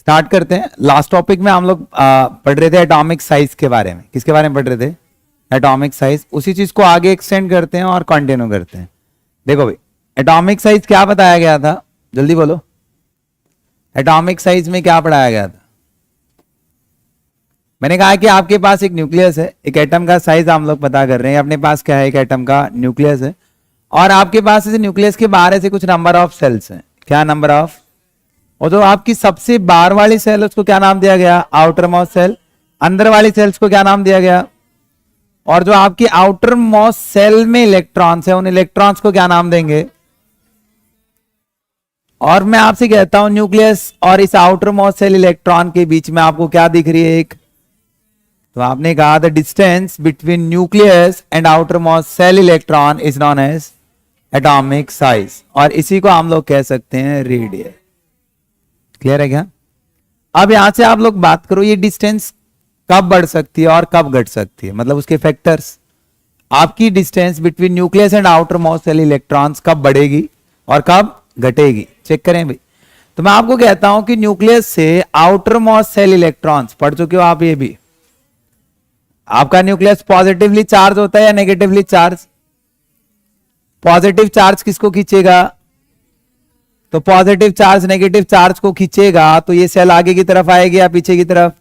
Start करते हैं। Last topic में हम लोग पढ़ रहे थे एटॉमिक साइज के बारे में। किसके बारे में पढ़ रहे थे? Atomic size. उसी चीज को आगे एक्सटेंड करते हैं और कंटिन्यू करते हैं। देखो भाई, एटॉमिक साइज क्या बताया गया था, जल्दी बोलो। एटॉमिक साइज में क्या पढ़ाया गया था? मैंने कहा कि आपके पास एक न्यूक्लियस है, एक एटम का साइज हम लोग पता कर रहे हैं। अपने पास क्या है? एक एटम का न्यूक्लियस है, और आपके पास इस न्यूक्लियस के बाहर ऐसे कुछ नंबर ऑफ सेल्स हैं। क्या नंबर ऑफ? और जो आपकी सबसे बाहर वाली सेल, उसको क्या नाम दिया गया? Outermost shell. अंदर वाली सेल्स को क्या नाम दिया गया? और जो आपकी आउटर मोस्ट सेल में इलेक्ट्रॉन्स है, उन इलेक्ट्रॉन्स को क्या नाम देंगे? और मैं आपसे कहता हूं, न्यूक्लियस और इस आउटर मोस्ट सेल इलेक्ट्रॉन के बीच में आपको क्या दिख रही है? एक, तो आपने कहा the distance between nucleus and outermost shell electron is known as atomic size, और इसी को हम लोग कह सकते हैं रेडियस। क्लियर है क्या? अब यहां से आप लोग बात करो, ये डिस्टेंस कब बढ़ सकती है और कब घट सकती है, मतलब उसके फैक्टर्स। आपकी distance between nucleus and outermost cell electrons कब बढ़ेगी और कब घटेगी, चेक करें भाई। तो मैं आपको कहता हूं कि न्यूक्लियस से आउटर मोस्ट सेल इलेक्ट्रॉन्स, पढ़ चुके हो आप ये भी। आपका न्यूक्लियस पॉजिटिवली चार्ज होता है या नेगेटिवली चार्ज? पॉजिटिव चार्ज किसको खींचेगा? तो पॉजिटिव चार्ज नेगेटिव चार्ज को खींचेगा, तो ये सेल आगे की तरफ आएगी या पीछे की तरफ?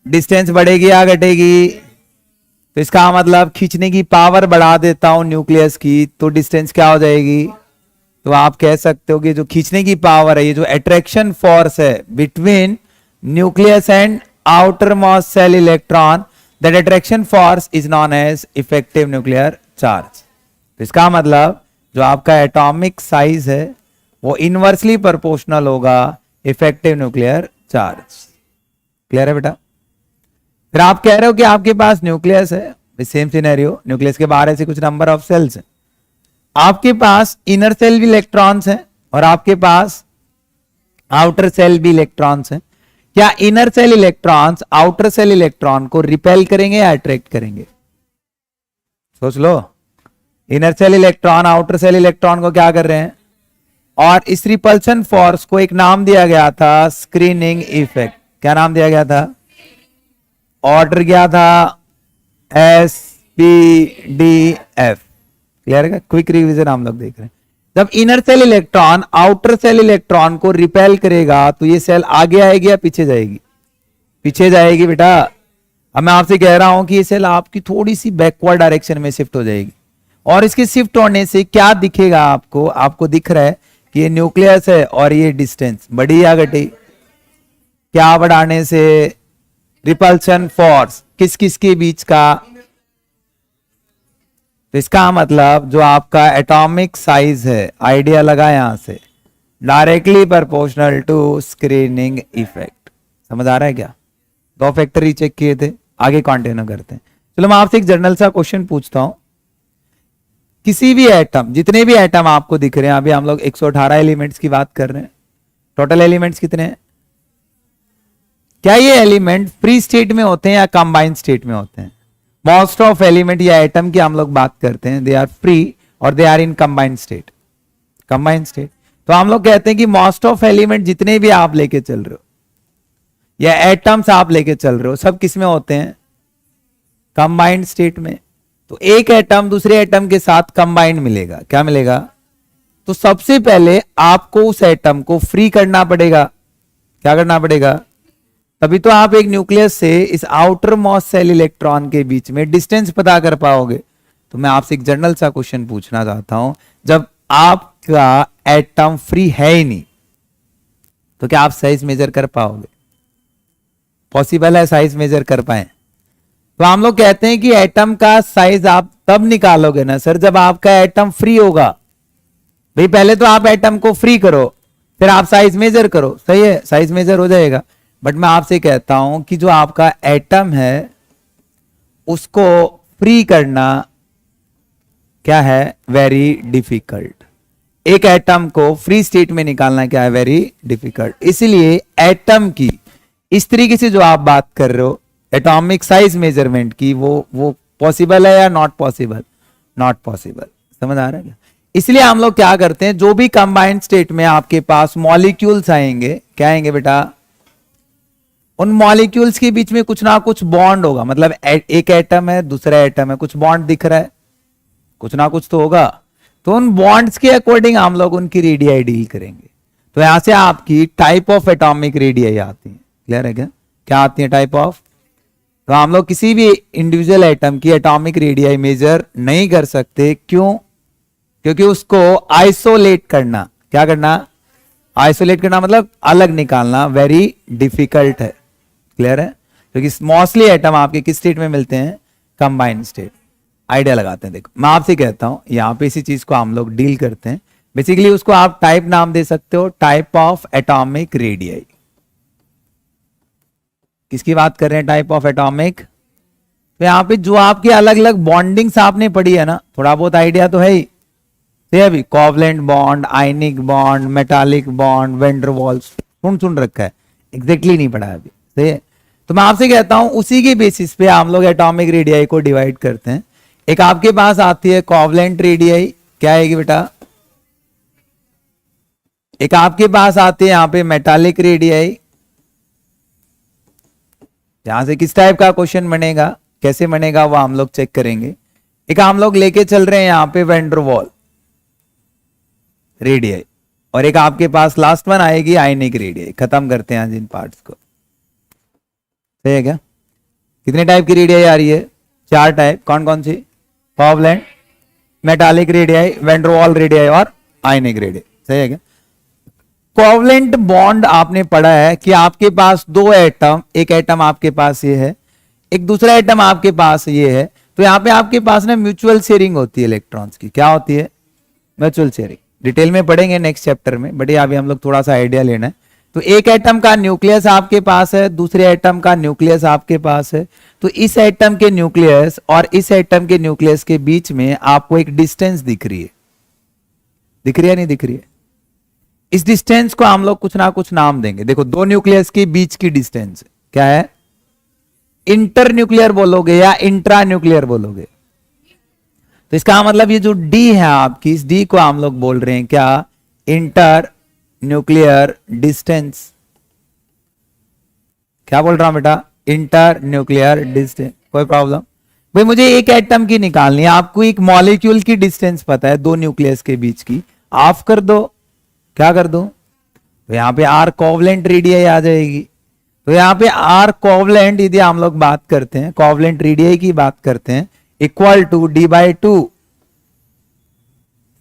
डिस्टेंस बढ़ेगी या घटेगी? तो इसका मतलब खींचने की पावर बढ़ा देता हूं न्यूक्लियस की, तो डिस्टेंस क्या हो जाएगी? तो आप कह सकते हो कि जो खींचने की पावर है, ये जो अट्रैक्शन फोर्स है between nucleus and outermost shell electron, that attraction force is known as effective nuclear charge. तो इसका मतलब जो आपका एटॉमिक साइज है वो इनवर्सली प्रोपोर्शनल होगा इफेक्टिव न्यूक्लियर चार्ज। क्लियर है बेटा? फिर आप कह रहे हो कि आपके पास न्यूक्लियस है, सेम सिनेरियो, न्यूक्लियस के बाहर ऐसे कुछ नंबर ऑफ सेल्स हैं। आपके पास इनर सेल भी इलेक्ट्रॉन्स हैं और आपके पास आउटर सेल भी इलेक्ट्रॉन्स हैं। क्या inner shell electrons outer shell electron को रिपेल करेंगे या अट्रैक्ट करेंगे? सोच लो। Inner shell electron outer shell electron को क्या कर रहे हैं? और इस रिपल्शन फोर्स को एक नाम दिया गया था स्क्रीनिंग इफेक्ट। क्या नाम दिया गया था? ऑर्डर क्या था? SPDF। क्लियर है? क्विक रिवीजन हम लोग देख रहे हैं। जब inner shell electron outer shell electron को रिपेल करेगा, तो ये सेल आगे आएगी या पीछे जाएगी? पीछे जाएगी बेटा। अब मैं आपसे कह रहा हूं कि ये सेल आपकी थोड़ी सी बैकवर्ड डायरेक्शन में शिफ्ट हो जाएगी, और इसके शिफ्ट होने से क्या दिखेगा आपको? आपको दिख रहा है कि ये न्यूक्लियस है और ये डिस्टेंस बढ़ी या घटी? क्या बढ़ाने से? रिपल्शन फोर्स किस किस के बीच का? तो इसका मतलब जो आपका एटॉमिक साइज है, आइडिया लगा यहां से, directly proportional to screening effect. समझ आ रहा है क्या? दो फैक्टर ही चेक किए थे, आगे कंटिन्यू करते हैं। चलो मैं आपसे एक जनरल सा क्वेश्चन पूछता हूं। किसी भी एटम, जितने भी एटम आपको दिख रहे हैं, अभी हम लोग 118 एलिमेंट्स की बात कर रहे हैं। टोटल एलिमेंट्स कितने हैं? क्या ये एलिमेंट फ्री स्टेट में होते हैं या कंबाइंड स्टेट में होते हैं? मोस्ट ऑफ एलिमेंट या एटम की हम लोग बात करते हैं, दे आर फ्री और they are in combined state. Combined state, तो हम लोग कहते हैं कि मोस्ट ऑफ एलिमेंट जितने भी आप लेके चल रहे हो या एटम्स आप लेके चल रहे हो, सब किस में होते हैं? कंबाइंड स्टेट में। तो एक एटम दूसरे एटम के साथ कंबाइंड मिलेगा, क्या मिलेगा? तो सबसे पहले आपको उस एटम को फ्री करना पड़ेगा। क्या करना पड़ेगा? तभी तो आप एक न्यूक्लियस से इस आउटर मोस्ट सेल इलेक्ट्रॉन के बीच में डिस्टेंस पता कर पाओगे। तो मैं आपसे एक जनरल सा क्वेश्चन पूछना चाहता हूं, जब आपका एटम फ्री है ही नहीं, तो क्या आप साइज मेजर कर पाओगे? पॉसिबल है साइज मेजर कर पाए? तो हम लोग कहते हैं कि एटम का साइज आप तब निकालोगे ना सर, जब आपका एटम फ्री होगा। भाई पहले तो आप एटम को फ्री करो, फिर आप साइज मेजर करो। सही है, साइज मेजर हो जाएगा। बट मैं आपसे कहता हूं कि जो आपका एटम है उसको फ्री करना क्या है? Very difficult. एक एटम को फ्री स्टेट में निकालना क्या है? Very difficult. इसलिए एटम की इस तरीके से जो आप बात कर रहे हो एटॉमिक साइज मेजरमेंट की, वो पॉसिबल है या नॉट पॉसिबल? Not possible. समझ आ रहा है क्या? इसलिए हम लोग क्या करते हैं, जो भी कंबाइंड स्टेट में आपके पास मॉलिक्यूल्स आएंगे, क्या आएंगे बेटा, उन मॉलिक्यूल्स के बीच में कुछ ना कुछ बॉन्ड होगा, मतलब एक एटम है दूसरा एटम है, कुछ बॉन्ड दिख रहा है, कुछ ना कुछ तो होगा, तो उन बॉन्ड्स के अकॉर्डिंग हम लोग उनकी रेडियाई डील करेंगे। तो यहां से आपकी टाइप ऑफ एटॉमिक रेडियाई आती है, क्लियर है क्या, क्या आती है टाइप ऑफ। तो हम लोग किसी भी इंडिविजुअल एटम की एटॉमिक रेडियाई मेजर नहीं कर सकते, क्यों, क्योंकि उसको आइसोलेट करना, क्या करना, आइसोलेट करना मतलब अलग निकालना वेरी डिफिकल्ट है, क्लियर है, क्योंकि मोस्टली एटम आपके किस स्टेट में मिलते हैं, कंबाइंड स्टेट। आइडिया लगाते हैं, देखो मैं आपसे कहता हूं यहां पे इसी चीज को हम लोग डील करते हैं, बेसिकली उसको आप टाइप नाम दे सकते हो, टाइप ऑफ एटॉमिक रेडियाई। किसकी बात कर रहे हैं, टाइप ऑफ एटॉमिक। तो यहां पे जो आपकी अलग अलग बॉन्डिंग्स आपने पढ़ी है ना, थोड़ा बहुत आइडिया तो है ही, तो अभी covalent bond, ionic bond, metallic bond, van der Waals सुन रखा है, एग्जैक्टली नहीं पढ़ा अभी, सही है। तो मैं आपसे कहता हूं उसी के बेसिस पे हम लोग एटॉमिक रेडियाई को डिवाइड करते हैं। एक आपके पास आती है कोवलेंट रेडियाई, क्या आएगी बेटा, एक आपके पास आती है यहां पे मेटालिक रेडियाई। यहां से किस टाइप का क्वेश्चन बनेगा, कैसे बनेगा वो हम लोग चेक करेंगे। एक हम लोग लेके चल रहे हैं यहां पे वेंडरवॉल रेडियाई, और एक आपके पास लास्ट वन आएगी आयनिक रेडियाई। खत्म करते हैं आज इन पार्ट्स को, सही है क्या। कितने टाइप की रेडियाई आ रही है, 4 टाइप, कौन कौन सी, covalent, metallic radii, van der Waals radii और आयनिक रेडियाई, सही है क्या। कोवलेंट बॉन्ड आपने पढ़ा है कि आपके पास 2 एटम, एक एटम आपके पास ये है, एक दूसरा एटम आपके पास ये है, तो यहां पे आपके पास ना म्यूचुअल शेयरिंग होती है इलेक्ट्रॉन्स की, क्या होती है, म्यूचुअल शेयरिंग। डिटेल में पढ़ेंगे नेक्स्ट चैप्टर में, बट अभी हम लोग थोड़ा सा आइडिया लेना है। तो एक एटम का न्यूक्लियस आपके पास है, दूसरे एटम का न्यूक्लियस आपके पास है, तो इस एटम के न्यूक्लियस और इस एटम के न्यूक्लियस के बीच में आपको एक डिस्टेंस दिख रही है, दिख रही है नहीं दिख रही है। इस डिस्टेंस को हम लोग कुछ ना कुछ नाम देंगे। देखो 2 न्यूक्लियस के बीच की डिस्टेंस क्या है, इंटर न्यूक्लियर बोलोगे या इंट्रा न्यूक्लियर बोलोगे। तो इसका मतलब ये जो डी है आपकी, इस डी को हम लोग बोल रहे हैं क्या, इंटर न्यूक्लियर डिस्टेंस। क्या बोल रहा हूं बेटा, इंटर न्यूक्लियर डिस्टेंस। कोई प्रॉब्लम भाई, मुझे एक एटम की निकालनी है, आपको एक मॉलिक्यूल की डिस्टेंस पता है 2 न्यूक्लियस के बीच की, ऑफ कर दो, क्या कर दो, तो यहां पे आर कोवलेंट रेडियाई आ जाएगी। तो यहां पे आर कोवलेंट, यदि हम लोग बात करते हैं कोवलेंट रेडियाई की बात करते हैं, इक्वल टू d/2,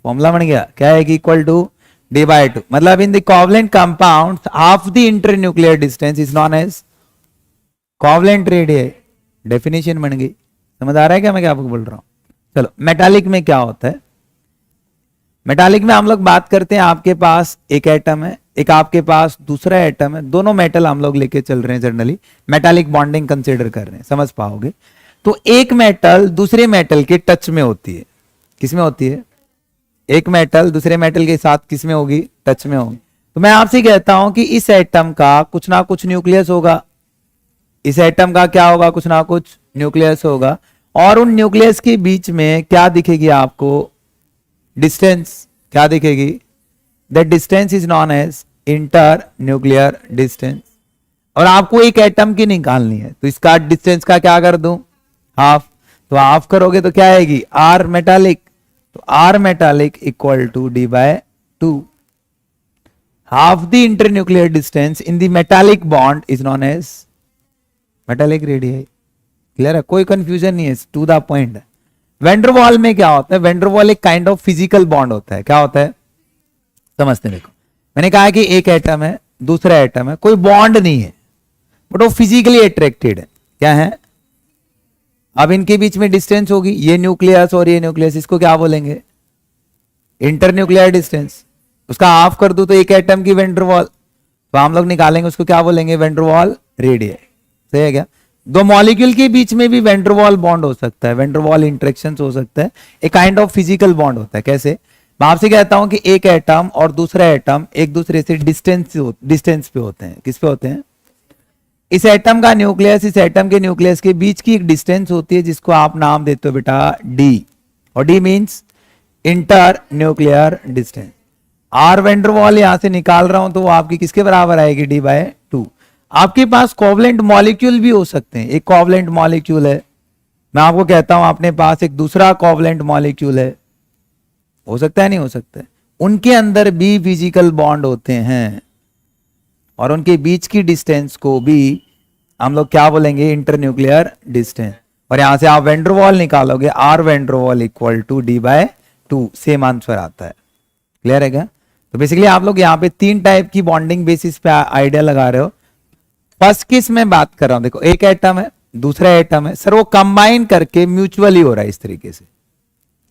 फॉर्मूला बन गया, क्या है कि इक्वल टू d/2, मतलब in the covalent compound half the internuclear distance is known as covalent radii. Definition बन गई, समझ आ रहा है क्या मैं क्या आपको बोल रहा हूं। चलो मेटालिक में क्या होता है, मेटालिक में हम लोग बात करते हैं आपके पास एक एटम है, एक आपके पास दूसरा एटम है, दोनों मेटल हम लोग लेके चल रहे हैं, जनरली मेटालिक बॉन्डिंग कंसीडर कर रहे हैं, समझ पाओगे। तो एक मेटल दूसरे मेटल के टच में होती है, किसमें होती है, एक मेटल दूसरे मेटल के साथ किसमें होगी, टच में होगी। तो मैं आपसे कहता हूं कि इस एटम का कुछ ना कुछ न्यूक्लियस होगा, इस एटम का क्या होगा, कुछ ना कुछ न्यूक्लियस होगा, और उन न्यूक्लियस के बीच में क्या दिखेगी आपको, डिस्टेंस, क्या दिखेगी, that distance is known as internuclear distance. और आपको एक एटम की निकालनी है, तो इसका डिस्टेंस का क्या कर दूं, हाफ, तो हाफ करोगे तो क्या आएगी, आर मेटालिक, तो R metallic equal to d/2, half the internuclear distance in the metallic bond is known as metallic radii. Clear है, कोई कंफ्यूजन नहीं है, टू द पॉइंट है। वेंडरवॉल में क्या होता है, वेंडरवॉल एक काइंड ऑफ फिजिकल बॉन्ड होता है, क्या होता है समझते, देखो मैंने कहा कि एक एटम है दूसरा एटम है, कोई बॉन्ड नहीं है, बट वो फिजिकली अट्रैक्टेड है, क्या है, अब इनके बीच में डिस्टेंस होगी, ये न्यूक्लियस और ये न्यूक्लियस, इसको क्या बोलेंगे, इंटरन्यूक्लियर डिस्टेंस। उसका हाफ कर दूं तो एक एटम की वेंडरवॉल, तो हम लोग निकालेंगे उसको क्या बोलेंगे, वेंडरवॉल रेडियाई, सही है क्या। 2 मॉलिक्यूल के बीच में भी वेंडरवॉल बॉन्ड हो सकता है, वेंडरवॉल इंटरेक्शन हो सकता है, एक काइंड ऑफ फिजिकल बॉन्ड होता है। कैसे, मैं आपसे कहता हूं कि एक एटम और दूसरा एटम एक दूसरे से डिस्टेंस पे होते हैं, किस पे होते हैं, इस एटम का न्यूक्लियस इस एटम के न्यूक्लियस के बीच की एक डिस्टेंस होती है जिसको आप नाम देते हो बेटा डी, और D means internuclear distance. R van der Waals यहां से निकाल रहा हूं तो वो आपकी किसके बराबर आएगी, d/2। आपके पास कोवलेंट मॉलिक्यूल भी हो सकते हैं। एक कोवलेंट मॉलिक्यूल है, मैं आपको कहता हूं अपने पास एक दूसरा कोवलेंट मॉलिक्यूल है, हो सकता है नहीं हो सकता है, उनके अंदर भी फिजिकल बॉन्ड होते हैं और उनके बीच की डिस्टेंस को भी हम लोग क्या बोलेंगे, इंटरन्यूक्लियर डिस्टेंस। और यहां से आप वेंडरवॉल निकालोगे, R van der Waals equal to d/2, same answer आता है। क्लियर है क्या? तो बेसिकली आप लोग यहाँ पे 3 टाइप की बॉन्डिंग बेसिस पे आइडिया लगा रहे हो। फर्स्ट किस में बात कर रहा हूं, देखो एक एटम है, दूसरा एटम है, सर वो कंबाइन करके म्यूचुअली हो रहा है, इस तरीके से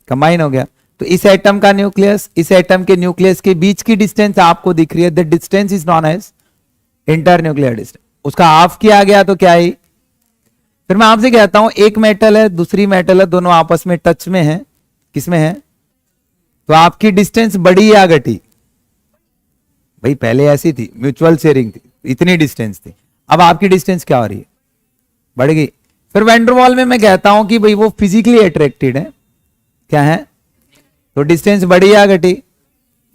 कंबाइन हो गया। तो इस एटम का न्यूक्लियस, इस एटम के न्यूक्लियस के बीच की डिस्टेंस आपको दिख रही है, the distance is known as internuclear distance. उसका हाफ किया गया तो क्या है, फिर मैं आपसे कहता हूं एक मेटल है, दूसरी मेटल है, दोनों आपस में टच में है, किसमें है, तो आपकी डिस्टेंस बढ़ी या घटी, भाई पहले ऐसी थी, म्यूचुअल शेयरिंग थी, इतनी डिस्टेंस थी, अब आपकी डिस्टेंस क्या हो रही है, बढ़ गई। फिर वैंडरवॉल में मैं कहता हूं कि भाई वो फिजिकली अट्रैक्टेड है, क्या है, तो डिस्टेंस बढ़ी या घटी,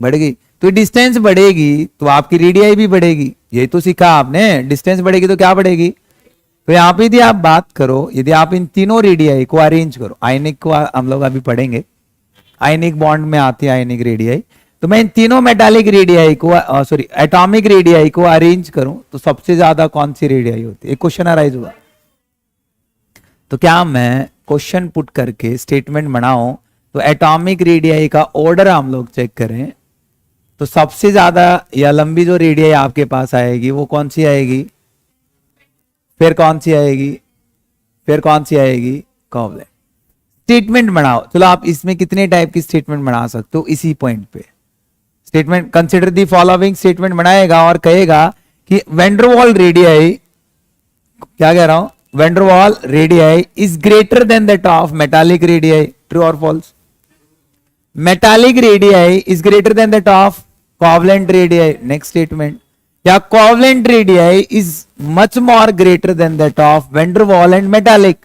बढ़ गई। तो डिस्टेंस बढ़ेगी तो आपकी रेडियाई भी बढ़ेगी, यही तो सीखा आपने, डिस्टेंस बढ़ेगी तो क्या बढ़ेगी। तो यहां पे यदि आप बात करो, यदि आप इन तीनों रेडियाई को अरेंज करो, आयनिक को हम लोग अभी पढ़ेंगे, आयनिक बॉन्ड में आती है आयनिक रेडियाई, तो मैं इन तीनों मेटालिक रेडियाई को सॉरी एटॉमिक रेडियाई को अरेंज करूं तो सबसे ज्यादा कौन सी रेडियाई होती है, एक क्वेश्चन अराइज हुआ। तो क्या मैं क्वेश्चन पुट करके स्टेटमेंट बनाऊं तो एटॉमिक रेडियाई का ऑर्डर हम लोग चेक करें तो सबसे ज्यादा या लंबी जो रेडियाई आपके पास आएगी वो कौन सी आएगी, फिर कौन सी आएगी, फिर कौन सी आएगी, कोवलेंट। स्टेटमेंट बनाओ, चलो आप इसमें कितने टाइप की स्टेटमेंट बना सकते हो, इसी पॉइंट पे statement consider the following statement बनाएगा और कहेगा कि वेंडरवॉल रेडियाई, क्या कह रहा हूं, van der Waals radii is greater than that of metallic radii, true और false. Metallic radii is greater than that of covalent radii, next statement. या covalent radii is much more greater than that of van der Waals and metallic,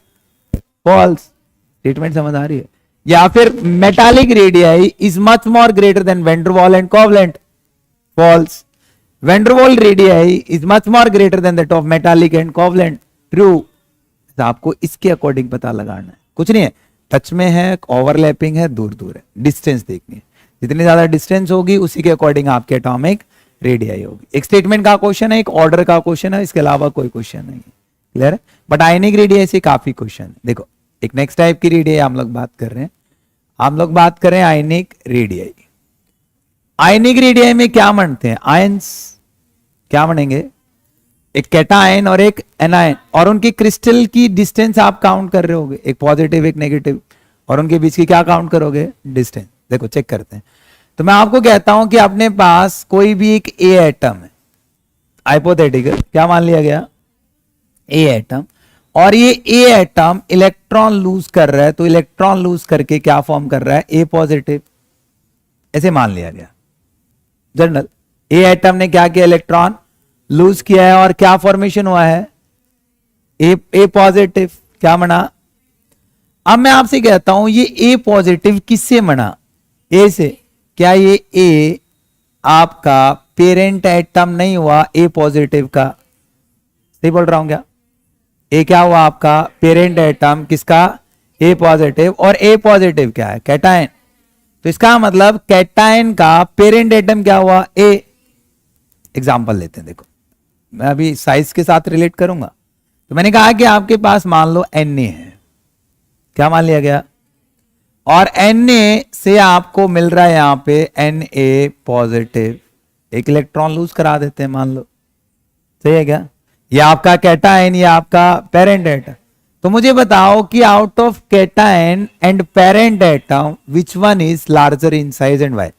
false. Statement समझ आ रही है? या फिर metallic radii is much more greater than van der Waals and covalent, false. Van der Waals radii is much more greater than that of metallic and covalent, true. आपको इसके according पता लगाना है, कुछ नहीं है, टच में है, ओवरलैपिंग है, दूर दूर है, डिस्टेंस देखनी है, जितनी ज्यादा डिस्टेंस होगी उसी के अकॉर्डिंग आपके एटॉमिक रेडियाई होगी। एक स्टेटमेंट का क्वेश्चन है, एक ऑर्डर का क्वेश्चन है, इसके अलावा कोई क्वेश्चन नहीं है। क्लियर है? बट आयनिक रेडियाई से काफी क्वेश्चन है। देखो एक नेक्स्ट टाइप की रेडियाई हम लोग बात कर रहे हैं, हम लोग बात करें आयनिक रेडियाई। आयनिक रेडियाई में क्या बनते हैं, आयंस क्या बनेंगे, एक कैटायन और एक एनायन, और उनकी क्रिस्टल की डिस्टेंस आप काउंट कर रहे होगे, एक पॉजिटिव एक नेगेटिव, और उनके बीच की क्या काउंट करोगे, डिस्टेंस। देखो चेक करते हैं। तो मैं आपको कहता हूं कि अपने पास कोई भी एक ए एटम है, हाइपोथेटिकल, क्या मान लिया गया, ए एटम, और ये ए एटम इलेक्ट्रॉन लूज कर रहा है, तो इलेक्ट्रॉन लूज करके क्या फॉर्म कर रहा है, ए पॉजिटिव, ऐसे मान लिया गया जनरल। ए एटम ने क्या किया, इलेक्ट्रॉन लूज किया है और क्या फॉर्मेशन हुआ है, ए पॉजिटिव, क्या बना। अब मैं आपसे कहता हूं ये ए पॉजिटिव किससे बना, ए से। क्या ये ए आपका पेरेंट एटम नहीं हुआ ए पॉजिटिव का, सही बोल रहा हूं क्या, ए क्या हुआ आपका पेरेंट एटम किसका, ए पॉजिटिव, और ए पॉजिटिव क्या है, कैटायन। तो इसका मतलब कैटायन का पेरेंट एटम क्या हुआ, ए। एग्जांपल लेते हैं, देखो मैं अभी साइज के साथ रिलेट करूंगा। तो मैंने कहा कि आपके पास मान लो Na है, क्या मान लिया गया, और Na से आपको मिल रहा है यहां पे Na पॉजिटिव, एक इलेक्ट्रॉन लूज करा देते हैं मान लो, सही है क्या, ये आपका कैटायन, ये आपका पेरेंट एटम। तो मुझे बताओ कि out of cation and parent atom which one is larger in size and why,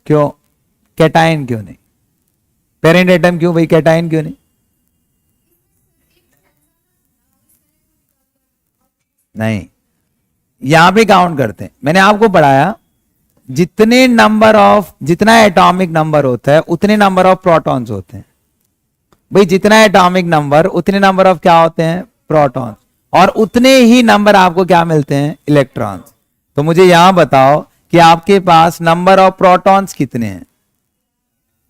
क्यों कैटायन क्यों नहीं, पेरेंट एटम क्यों भाई, कैटायन क्यों नहीं, नहीं, यहां पे काउंट करते हैं। मैंने आपको पढ़ाया जितने नंबर ऑफ, जितना एटॉमिक नंबर होता है उतने नंबर ऑफ प्रोटॉन्स होते हैं भाई, जितना एटॉमिक नंबर उतने नंबर ऑफ क्या होते हैं, प्रोटॉन्स, और उतने ही नंबर आपको क्या मिलते हैं, इलेक्ट्रॉन्स। तो मुझे यहां बताओ कि आपके पास नंबर ऑफ प्रोटॉन्स कितने हैं,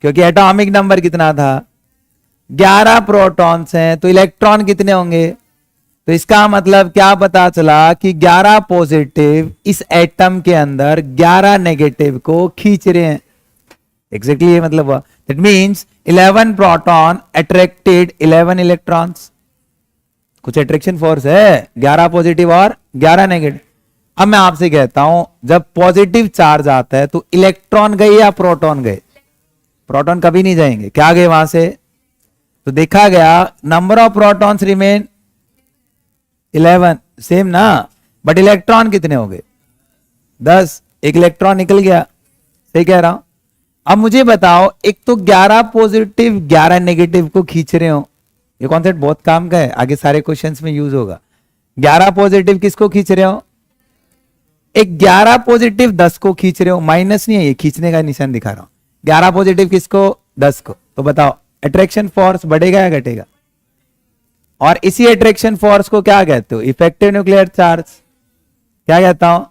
क्योंकि एटॉमिक नंबर कितना था 11 प्रोटॉन्स हैं, तो इलेक्ट्रॉन कितने होंगे। तो इसका मतलब क्या पता चला कि 11 पॉजिटिव इस एटम के अंदर 11 नेगेटिव को खींच रहे हैं। एग्जैक्टली ये मतलब हुआ। That means 11 proton attracted 11 electrons. कुछ अट्रैक्शन फोर्स है, 11 पॉजिटिव और 11 नेगेटिव। अब मैं आपसे कहता हूं जब पॉजिटिव चार्ज आता है तो इलेक्ट्रॉन गए या प्रोटॉन गए। प्रोटॉन कभी नहीं जाएंगे, क्या गए वहां से। तो देखा गया number of protons remain 11 same ना, बट इलेक्ट्रॉन कितने हो गए 10। एक इलेक्ट्रॉन निकल गया, सही कह रहा हूं। अब मुझे बताओ एक तो 11 पॉजिटिव 11 नेगेटिव को खींच रहे हो, ये कॉन्सेप्ट बहुत काम का है, आगे सारे क्वेश्चंस में यूज होगा। 11 पॉजिटिव किसको खींच रहे हो, एक 11 पॉजिटिव 10 को खींच रहे हो, माइनस नहीं है ये, खींचने का निशान दिखा रहा हूं। 11 पॉजिटिव किसको 10 को, तो बताओ अट्रैक्शन फोर्स बढ़ेगा या घटेगा। और इसी अट्रैक्शन फोर्स को क्या कहते हो, इफेक्टिव न्यूक्लियर चार्ज। क्या कहता हूं,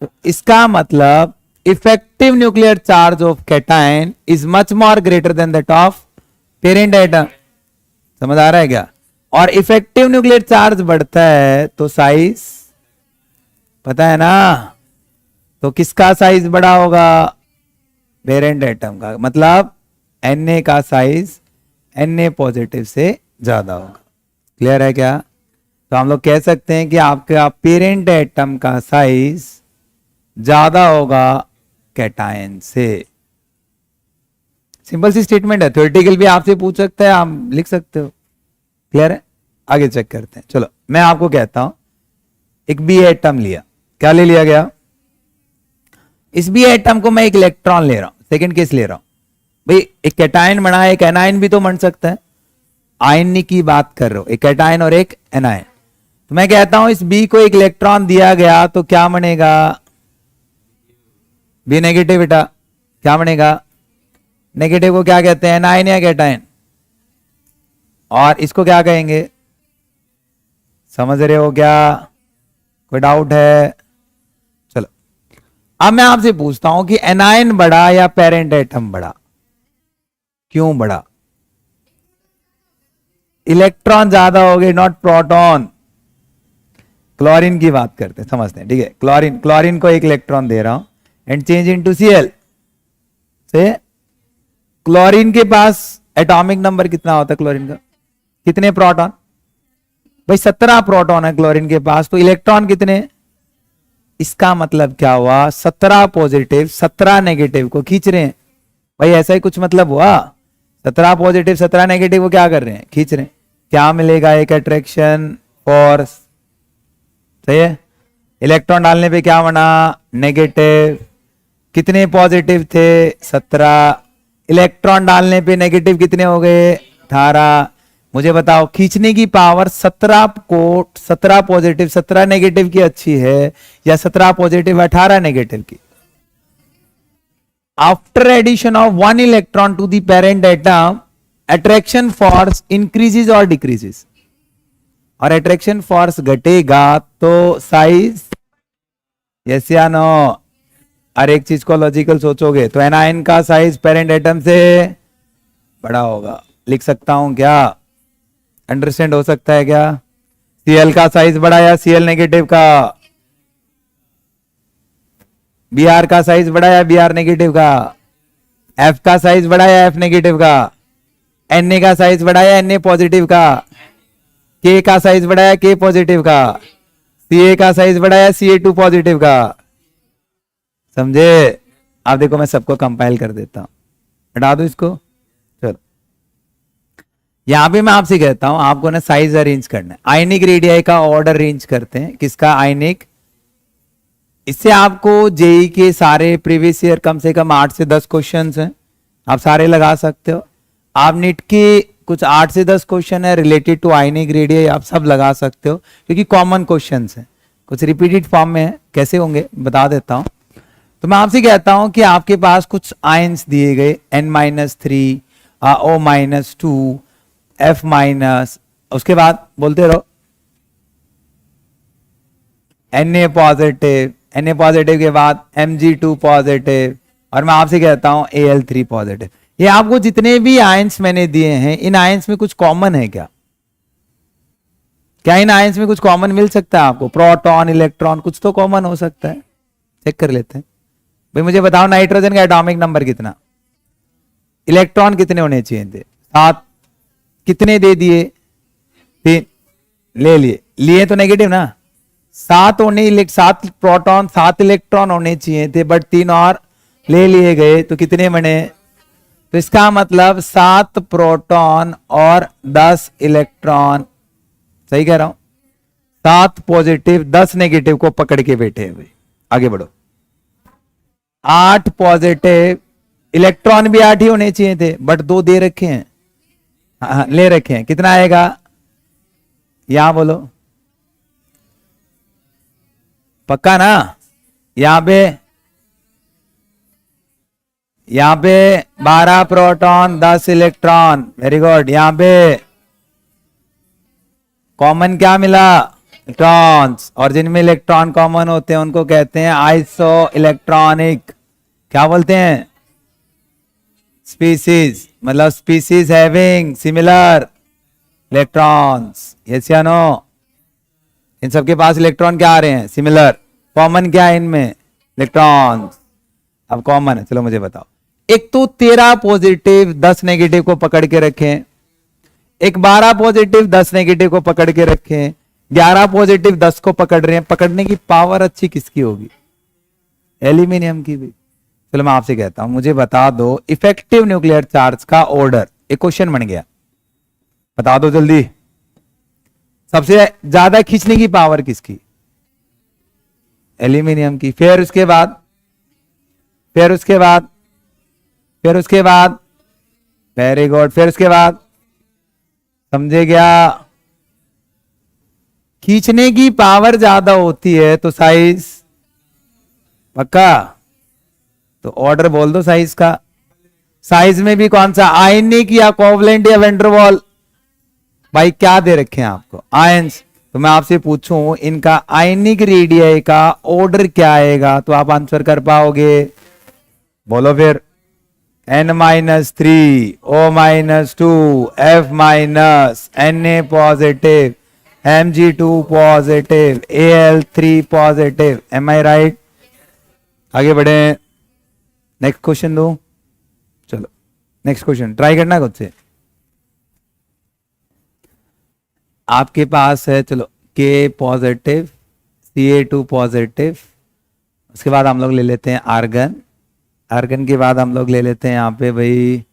तो इसका मतलब effective nuclear charge of cation is much more greater than that of parent atom. समझ आ रहा है क्या। और इफेक्टिव न्यूक्लियर चार्ज बढ़ता है तो साइज पता है ना, तो किसका साइज बड़ा होगा, पेरेंट एटम का। मतलब Na का साइज Na पॉजिटिव से ज्यादा होगा। क्लियर है क्या। तो हम लोग कह सकते हैं कि आपका पेरेंट एटम का साइज ज्यादा होगा कैटायन से। सिंपल सी स्टेटमेंट है, थ्योरेटिकल भी आपसे पूछ सकता है, आप लिख सकते हो। क्लियर है, आगे चेक करते हैं। चलो मैं आपको कहता हूं एक बी एटम लिया, क्या ले लिया गया, इस बी एटम को मैं एक इलेक्ट्रॉन ले रहा हूं, सेकंड केस ले रहा हूं भाई। एक कैटायन बना है, एक एनायन भी तो बन सकता है। आयन की बात कर रहे हो, एक कैटायन और एक एनायन। तो मैं कहता हूं इस बी को एक इलेक्ट्रॉन दिया गया तो क्या बनेगा, बी नेगेटिव बेटा, क्या बनेगा, नेगेटिव को क्या कहते हैं, एनायन या कैटायन। और इसको क्या कहेंगे, समझ रहे हो क्या, कोई डाउट है। चलो अब मैं आपसे पूछता हूं कि एनायन बड़ा या पेरेंट एटम बड़ा, क्यों बड़ा। इलेक्ट्रॉन ज्यादा हो गए, नॉट प्रोटॉन। क्लोरीन की बात करते हैं, समझते हैं, ठीक है। क्लोरीन को एक इलेक्ट्रॉन दे रहा हूं एंड चेंज इनटू Cl से। क्लोरीन के पास एटॉमिक नंबर कितना होता है क्लोरीन का, कितने प्रोटॉन, भाई 17 प्रोटॉन है क्लोरीन के पास, तो इलेक्ट्रॉन कितने। इसका मतलब क्या हुआ, 17 पॉजिटिव 17 नेगेटिव को खींच रहे हैं। भाई ऐसा ही कुछ मतलब हुआ, 17 पॉजिटिव 17 नेगेटिव को क्या कर रहे हैं, खींच रहे हैं। क्या मिलेगा, एक अट्रैक्शन फोर्स, सही है। इलेक्ट्रॉन डालने पे क्या बना, नेगेटिव। कितने पॉजिटिव थे 17, इलेक्ट्रॉन डालने पे नेगेटिव कितने हो गए 18। मुझे बताओ खींचने की पावर 17 को 17 पॉजिटिव 17 नेगेटिव की अच्छी है या 17 पॉजिटिव 18 नेगेटिव की। After addition of 1 electron to the parent atom attraction force increases और डिक्रीजेस। और अट्रैक्शन फोर्स घटेगा तो साइज, यस या नो। हर एक चीज को लॉजिकल सोचोगे तो एनायन का साइज पेरेंट एटम से बड़ा होगा। लिख सकता हूं क्या, अंडरस्टैंड हो सकता है क्या। Cl का साइज बड़ा या Cl नेगेटिव का, Br का साइज बड़ा या Br नेगेटिव का, F का साइज बड़ा या F नेगेटिव का, Na का साइज बड़ा या Na पॉजिटिव का, K का साइज बड़ा या K पॉजिटिव का, Ca का साइज बड़ा या Ca2 पॉजिटिव का। समझे। आप देखो मैं सबको कंपाइल कर देता हूं, हटा दो इसको। चलो यहां पे मैं आपसे कहता हूं आपको ना साइज अरेंज करना है। आयनिक रेडियाई का ऑर्डर अरेंज करते हैं, किसका, आयनिक। इससे आपको जेई के सारे प्रीवियस ईयर कम से कम 8 से 10 क्वेश्चंस हैं, आप सारे लगा सकते हो। आप नीट के कुछ 8 से 10 क्वेश्चन है रिलेटेड टू आयनिक रेडियाई, आप सब लगा सकते हो क्योंकि कॉमन क्वेश्चंस हैं, कुछ रिपीटेड फॉर्म में है। कैसे होंगे बता देता हूं। तो मैं आपसे कहता हूं कि आपके पास कुछ आयंस दिए गए N-3, O-2, F-, उसके बाद बोलते रहो Na पॉजिटिव, Na पॉजिटिव के बाद Mg2 पॉजिटिव, और मैं आपसे कहता हूं Al3 पॉजिटिव। ये आपको जितने भी आयंस मैंने दिए हैं, इन आयंस में कुछ कॉमन है क्या? क्या इन आयंस में कुछ कॉमन मिल सकता है आपको? प्रोटॉन, इलेक्ट्रॉन, कुछ तो कॉमन हो सकता है। चेक कर लेते हैं भाई। मुझे बताओ नाइट्रोजन का एटॉमिक नंबर कितना, इलेक्ट्रॉन कितने होने चाहिए थे? 7। कितने दे दिए? 3 ले लिए। लिए तो नेगेटिव ना, 7 होने, 7 प्रोटॉन 7 इलेक्ट्रॉन होने चाहिए थे, बट 3 और ले लिए गए, तो कितने बने? तो इसका मतलब 7 प्रोटॉन और 10 इलेक्ट्रॉन। सही कह रहा हूं? 7 पॉजिटिव 10 नेगेटिव को पकड़ के बैठे हैं भाई। आगे बढ़ो। 8 पॉजिटिव, इलेक्ट्रॉन भी 8 ही होने चाहिए थे, बट 2 दे रखे हैं। हाँ, ले रखे हैं। कितना आएगा? यहां बोलो, पक्का ना? यहां पे 12 प्रोटॉन 10 इलेक्ट्रॉन। Very good. यहां पे कॉमन क्या मिला? इलेक्ट्रॉन्स। और जिनमें इलेक्ट्रॉन कॉमन होते हैं उनको कहते हैं आइसो इलेक्ट्रॉनिक। क्या बोलते हैं? स्पीसीज। मतलब species having similar electrons. Yes या नो? इन सबके पास इलेक्ट्रॉन क्या आ रहे हैं? सिमिलर। कॉमन क्या है इनमें? इलेक्ट्रॉन्स। अब कॉमन है, चलो मुझे बताओ। एक तो 13 पॉजिटिव 10 नेगेटिव को पकड़ के रखें, एक 12 पॉजिटिव 10 नेगेटिव को पकड़ के रखें, 11 पॉजिटिव 10 को पकड़ रहे हैं। पकड़ने की पावर अच्छी किसकी होगी? एल्यूमिनियम की भी। चलो मैं आपसे कहता हूं, मुझे बता दो इफेक्टिव न्यूक्लियर चार्ज का ऑर्डर। एक क्वेश्चन बन गया, बता दो जल्दी। सबसे ज्यादा खींचने की पावर किसकी? एल्यूमिनियम की। फिर उसके बाद वेरी गुड। फिर उसके बाद, समझे क्या? खींचने की पावर ज्यादा होती है तो साइज पक्का? तो ऑर्डर बोल दो साइज का। साइज में भी कौन सा? आयनिक या कोवलेंट या वेंडरवॉल? भाई क्या दे रखे हैं आपको? आयंस। तो मैं आपसे पूछूं इनका आयनिक रेडियस का ऑर्डर क्या आएगा, तो आप आंसर कर पाओगे? बोलो फिर। N-3, O-2, F-, Na positive, Mg2 positive, Al3 positive. Am I right? आगे बढ़े। नेक्स्ट क्वेश्चन दो। चलो नेक्स्ट क्वेश्चन ट्राई करना खुद से। आपके पास है, चलो K पॉजिटिव, Ca2 पॉजिटिव। उसके बाद हम लोग ले लेते हैं आर्गन। आर्गन के बाद हम लोग ले लेते हैं यहाँ पे भाई,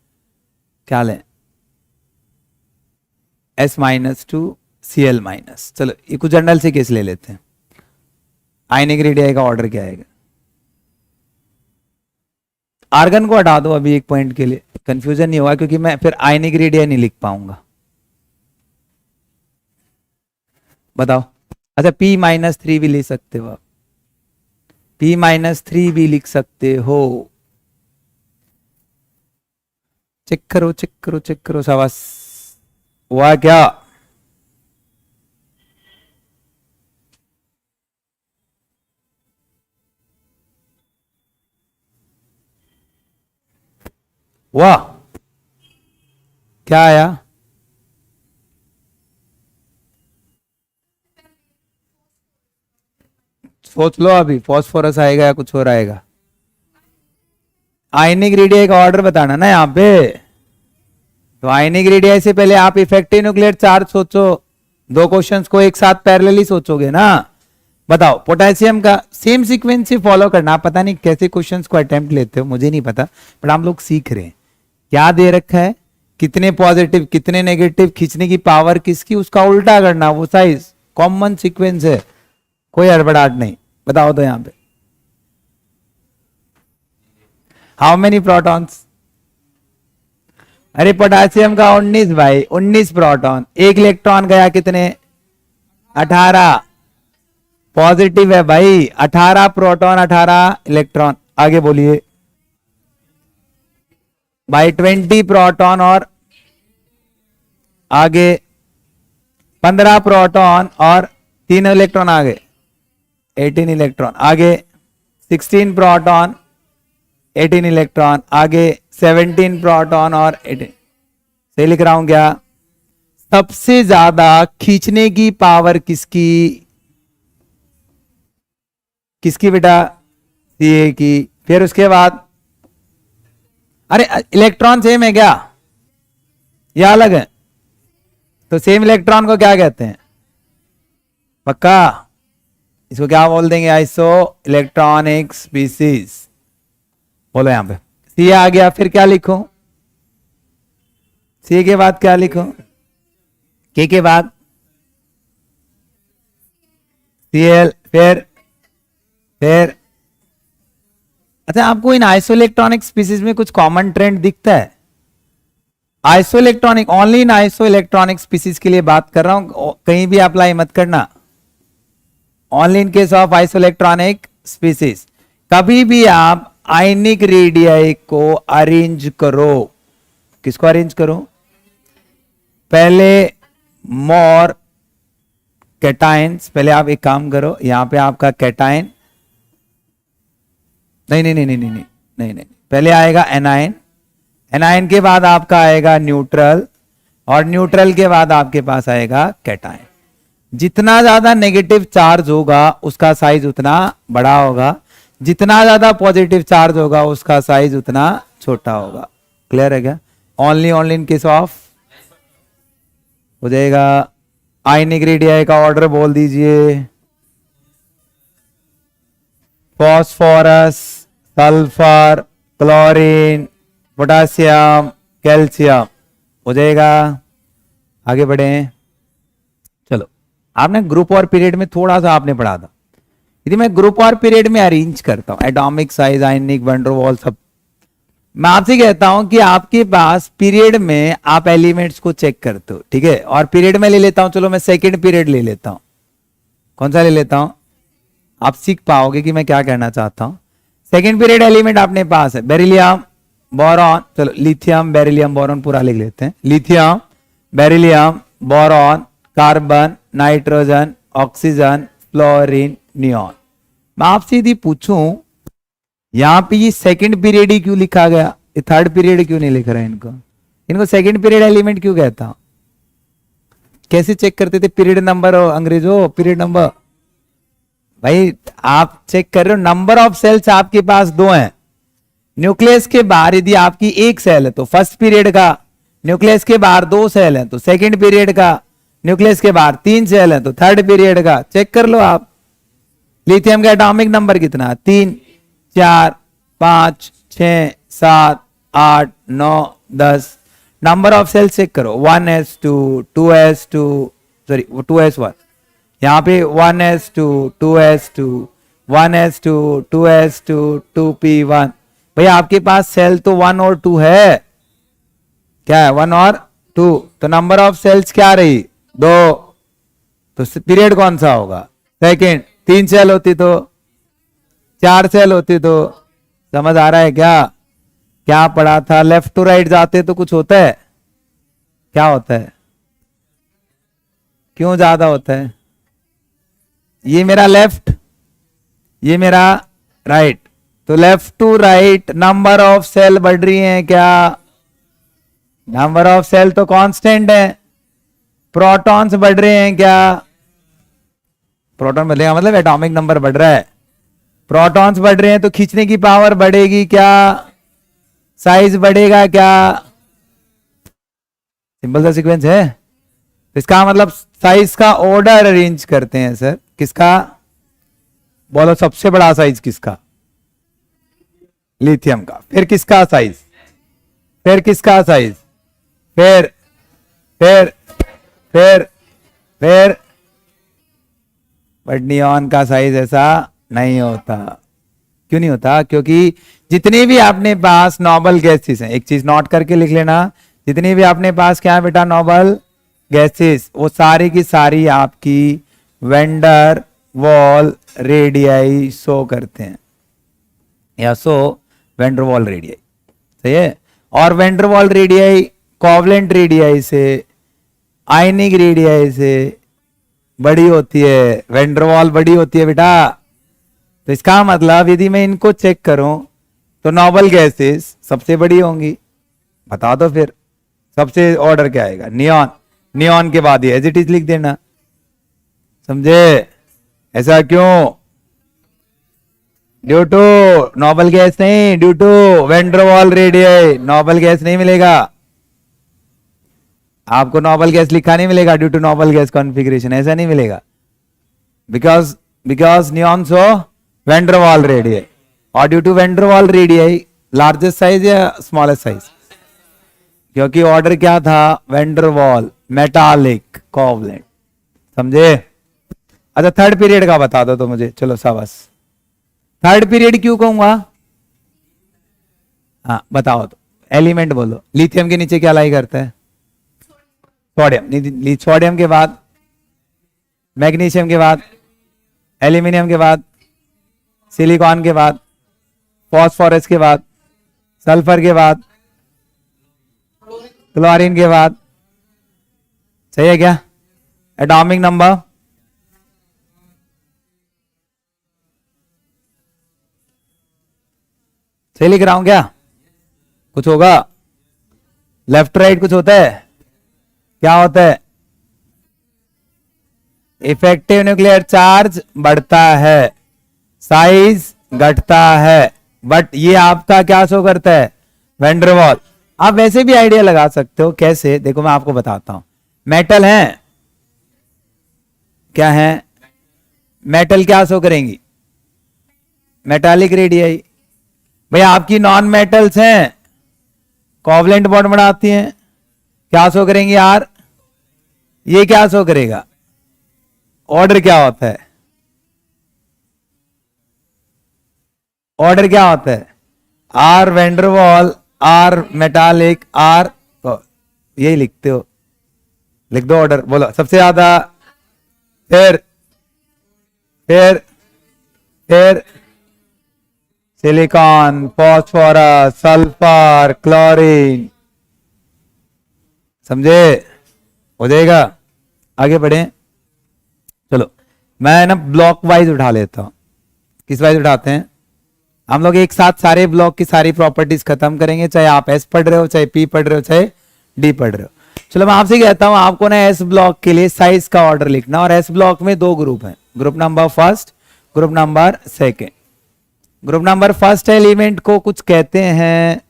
क्या लें? S-2 Cl-। चलो ये कुछ जनरल से केस ले लेते हैं। आयनिक रेडियस का ऑर्डर क्या आएगा? आर्गन को हटा दो अभी एक पॉइंट के लिए, कंफ्यूजन नहीं होगा, क्योंकि मैं फिर आयनिक रेडियस नहीं लिख पाऊंगा। बताओ। अच्छा P-3 भी ले सकते हो आप, P-3 भी लिख सकते हो। चेक करो शाबाश। हुआ क्या? वाह, क्या आया? सोच लो अभी, फॉस्फोरस आएगा या कुछ और आएगा? आयनिक रेडियस का ऑर्डर बताना ना यहाँ पे। तो आयनिक रेडियस से पहले आप इफेक्टिव न्यूक्लियर चार्ज सोचो। 2 क्वेश्चंस को एक साथ पैरेलली सोचोगे ना। बताओ पोटेशियम का सेम सीक्वेंस ही फॉलो करना। पता नहीं कैसे क्वेश्चंस को अटेम्प्ट लेते हो, मुझे नहीं पता, बट हम लोग सीख रहे हैं। क्या दे रखा है, कितने पॉजिटिव कितने नेगेटिव, खींचने की पावर किसकी, उसका उल्टा करना, वो साइज कॉमन सीक्वेंस है, कोई हड़बड़ाहट नहीं। बताओ तो यहां पे हाउ मेनी प्रोटॉन्स? अरे पोटेशियम का 19 भाई, 19 प्रोटॉन। एक इलेक्ट्रॉन गया कितने? 18 पॉजिटिव है भाई। 18 प्रोटॉन 18 इलेक्ट्रॉन। आगे बोलिए भाई। 20 प्रोटॉन और आगे 15 प्रोटॉन और 3 इलेक्ट्रॉन आ गए। 18 इलेक्ट्रॉन, आगे 16 प्रोटॉन 18 इलेक्ट्रॉन, आगे 17 प्रोटॉन और 18। सही लिख रहा हूं क्या? सबसे ज्यादा खींचने की पावर किसकी? किसकी बेटा? Ca की। फिर उसके बाद, अरे इलेक्ट्रॉन सेम है क्या या अलग है? तो सेम इलेक्ट्रॉन को क्या कहते हैं? पक्का? इसको क्या बोल देंगे? Iso electronic species. बोलो यहां पे सी आ गया, फिर क्या लिखूं? सी के बाद क्या लिखूं? के बाद Cl, फिर अच्छा, आपको इन आइसो इलेक्ट्रॉनिक स्पीसीज में कुछ कॉमन ट्रेंड दिखता है? Iso electronic, only in iso electronic species के लिए बात कर रहा हूं, कहीं भी अप्लाई मत करना। Only in case of iso electronic species. कभी भी आप आयनिक रेडियाई को अरेंज करो, किसको अरेंज करो? पहले मोर कैटाइन्स, पहले आप एक काम करो, यहां पे आपका कैटाइन, नहीं, पहले आएगा एनाइन, एनाइन के बाद आपका आएगा न्यूट्रल, और न्यूट्रल के बाद आपके पास आएगा कैटाइन। जितना ज्यादा नेगेटिव चार्ज होगा उसका साइज उतना बड़ा होगा, जितना ज्यादा पॉजिटिव चार्ज होगा उसका साइज उतना छोटा होगा। क्लियर है क्या? ओनली इन केस ऑफ हो जाएगा। आयनिक रेडियाई का ऑर्डर बोल दीजिए, phosphorus, sulphur, chlorine, potassium, calcium. हो जाएगा। आगे बढ़े। चलो, आपने ग्रुप और पीरियड में थोड़ा सा आपने पढ़ा था, यदि मैं ग्रुप और पीरियड में अरेंज करता हूं, एटॉमिक साइज, आयनिक, वैन डर वाल्स सब, मैं आपसे कहता हूं कि आपके पास पीरियड में आप एलिमेंट्स को चेक करते हो, ठीक है? और पीरियड में ले लेता हूं, चलो मैं सेकंड पीरियड ले लेता हूं। कौन सा ले लेता हूं? आप सीख पाओगे कि मैं क्या कहना चाहता हूं। सेकंड पीरियड एलिमेंट अपने पास है बेरिलियम, बोरॉन, चलो लिथियम, बेरिलियम, बोरॉन पूरा लिख लेते हैं। Lithium, beryllium, boron, carbon, nitrogen, oxygen, fluorine, neon. मैं आपसे यदि पूछूं यहां पे ये सेकंड पीरियड ही क्यों लिखा गया, ये थर्ड पीरियड क्यों नहीं लिख रहा है? इनको सेकंड पीरियड एलिमेंट क्यों कहता हूं? कैसे चेक करते थे पीरियड नंबर? अंग्रेजों, पीरियड नंबर भाई आप चेक कर रहे हो, नंबर ऑफ सेल्स आपके पास 2 हैं। न्यूक्लियस के बाहर यदि आपकी एक सेल है तो फर्स्ट पीरियड का, न्यूक्लियस के बाहर 2 सेल है तो सेकंड पीरियड का, न्यूक्लियस के बाहर 3 सेल है तो थर्ड पीरियड का। चेक कर लो आप। लिथियम का एटॉमिक नंबर कितना? 3, 4, 5, 6, 7, 8, 9, 10। नंबर ऑफ सेल्स चेक करो, 1s2, 2s2, सॉरी 2s1, यहां पे 1s2, 2s2, 1s2, 2s2, 2p1। भैया आपके पास सेल तो 1 और 2 है, क्या है? 1 और 2, तो नंबर ऑफ सेल्स क्या रही? 2। तो पीरियड कौन सा होगा? सेकंड। 3 सेल होती तो, 4 सेल होती तो। समझ आ रहा है क्या? क्या पढ़ा था? लेफ्ट टू राइट जाते तो कुछ होता है? क्या होता है? क्यों ज्यादा होता है? ये मेरा लेफ्ट, ये मेरा राइट, तो left to right number of cell बढ़ रही है क्या? नंबर ऑफ सेल तो कांस्टेंट है। प्रोटॉन्स बढ़ रहे हैं क्या? प्रोटॉन बढ़ेगा मतलब एटॉमिक नंबर बढ़ रहा है। प्रोटॉन्स बढ़ रहे हैं तो खींचने की पावर बढ़ेगी क्या? साइज बढ़ेगा क्या? सिंपल सा सीक्वेंस है। इसका मतलब साइज का ऑर्डर अरेंज करते हैं सर। किसका? बोलो सबसे बड़ा साइज किसका? लिथियम का। फिर किसका साइज? फिर किसका साइज? फिर फिर फिर फिर बट नियॉन का साइज ऐसा नहीं होता। क्यों नहीं होता? क्योंकि जितने भी आपने पास नोबल गैसेस हैं, एक चीज नोट करके लिख लेना, जितनी भी आपने पास क्या है बेटा नोबल गैसेस, वो सारी की सारी आपकी van der Waals radii show करते हैं, या so van der Waals radii. सही है। और van der Waals radii covalent radii से, आयनिक रेडियाई से बड़ी होती है। वैन डर वॉल बड़ी होती है बेटा तो इसका मतलब यदि मैं इनको चेक करूं तो नोबल गैसेस सबसे बड़ी होंगी। बता दो फिर सबसे ऑर्डर क्या आएगा? नियॉन। नियॉन के बाद ये एज इट इज लिख देना, समझे? ऐसा क्यों? ड्यू टू नोबल गैस नहीं, due to van der Waals radius. Noble gas नहीं मिलेगा आपको, नोबल गैस लिखा नहीं मिलेगा due to noble gas configuration, ऐसा नहीं मिलेगा। Because neon so van der Waals radius, और due to van der Waals radius largest size या स्मॉलेस्ट साइज? क्योंकि ऑर्डर क्या था? वेंड्रोवाल मेटालिक कोवलेंट, समझे? अच्छा थर्ड पीरियड का बता दो तो मुझे, चलो शाबाश। थर्ड पीरियड क्यों कहूंगा? हाँ बताओ तो, एलिमेंट बोलो। लिथियम के नीचे क्या लाई करता है? सोडियम। सोडियम के बाद मैग्नीशियम के बाद एल्यूमिनियम के बाद सिलिकॉन के बाद फॉस्फोरस के बाद सल्फर के बाद क्लोरीन के बाद, सही है क्या? एटॉमिक नंबर सही लिख रहा हूं क्या? कुछ होगा? लेफ्ट राइट कुछ होता है? क्या होता है? इफेक्टिव न्यूक्लियर चार्ज बढ़ता है, साइज घटता है, बट ये आपका क्या शो करता है? वेंडरवॉल। आप वैसे भी आइडिया लगा सकते हो, कैसे? देखो मैं आपको बताता हूं। मेटल है, क्या है? मेटल क्या शो करेंगी? Metallic radius. भैया आपकी नॉन मेटल्स हैं, कोवलेंट बॉन्ड बनाती हैं, क्या शो करेंगी यार? ये क्या शो करेगा? ऑर्डर क्या होता है? ऑर्डर क्या होता है? Or van der Waals, or metallic, or, यही लिखते हो, लिख दो ऑर्डर। बोलो सबसे ज्यादा, फिर फिर फिर सिलिकॉन, फॉस्फोरस, सल्फर, क्लोरीन, समझे? हो जाएगा। आगे बढ़े, चलो मैं ना ब्लॉक वाइज उठा लेता हूं। किस वाइज उठाते हैं? हम लोग एक साथ सारे ब्लॉक की सारी प्रॉपर्टीज खत्म करेंगे, चाहे आप एस पढ़ रहे हो, चाहे पी पढ़ रहे हो, चाहे डी पढ़ रहे हो। चलो मैं आपसे कहता हूं, आपको ना एस ब्लॉक के लिए साइज का ऑर्डर लिखना, और एस ब्लॉक में दो ग्रुप हैं, group number first, group number second. Group number first element को कुछ कहते हैं